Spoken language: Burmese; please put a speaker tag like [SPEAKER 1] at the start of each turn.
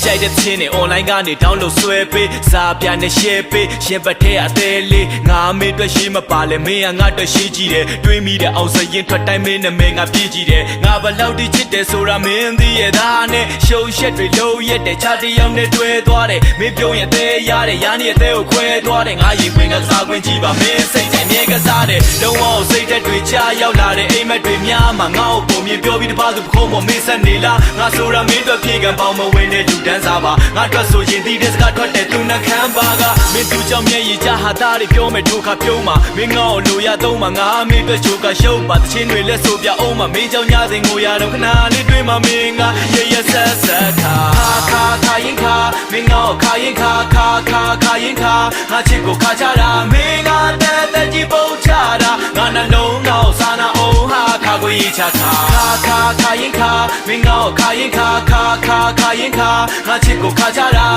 [SPEAKER 1] ကြိုက်တဲ့ချင်းနဲ့ online ကနေ download ဆွဲပေးစာပြန်နဲ့ share ပေးရှင်ပတ်ထဲအသေးလေးငါမေးအတွက်ရှိမပါလဲမင်းကငါအတွက်ရှိကြည့်တယ်တွေးမိတဲ့အောင်စရင်ထွက်တိုင်းမင်းနဲ့မင်းငါပြေးကြည့်တယ်ငါဘလောက်တိချစ်တယ်ဆိုတာမင်းသိရသားနဲ့ရှုံရှက်တွေလုံးရက်တဲ့ခြားတစ်ယောက်နဲ့တွေ့သွားတယ်မင်းပြုံးရင်သေးရတယ်ရာနေအသေးကိုခွဲသွားတယ်ငါရင်ဝင်ကစားခွင့်ကြည့်ပါမင်းစိတ်နဲ့မြဲကစားတယ်လုံးဝစိတ်သက်တွေချရောက်လာတဲ့အိမ်မက်တွေများမှာငါ့ကိုပုံမြင်ပြောပြီးတပါးသူပခုံးပေါ်မင်းဆက်နေလားငါဆိုတာမင်းတို့ပြေကံပေါင်းမဝင်တဲ့လူတန်းစားပါငါထွက်ဆိုရင်ဒီတဲ့စကားထွက်တဲ့သူနှခမ်းပါကမင်းသူကြောင့်မျက်ရည်ချဟာသားတွေပြောမယ်ဒုက္ခပြုံးမှာမင်းငါ့ကိုလိုရသုံးမှာငါမင်းအတွက်ချိုးကရှုံးပါတချင်းတွေလက်ဆိုပြအောင်မှာမင်းကြောင့်ညစဉ်ငိုရတော့ခဏလေးတွေးမှာမင်းကရရဆက်ဆက်ခါရင်ခါမင်းငါ့ကိုခါရင်ခါရင်ခါငါချစ်ကိုခါချတာမင်းကတဲ့ကြီးပုံချတာငါနှလုံးငါ့ကိုစာနာအောင်ဟာခါကိုရေးချခါရင်ခါမင်းငါ့ကိုခါရင်ခါရင်ခါငါချစ်ကိုခါချတာ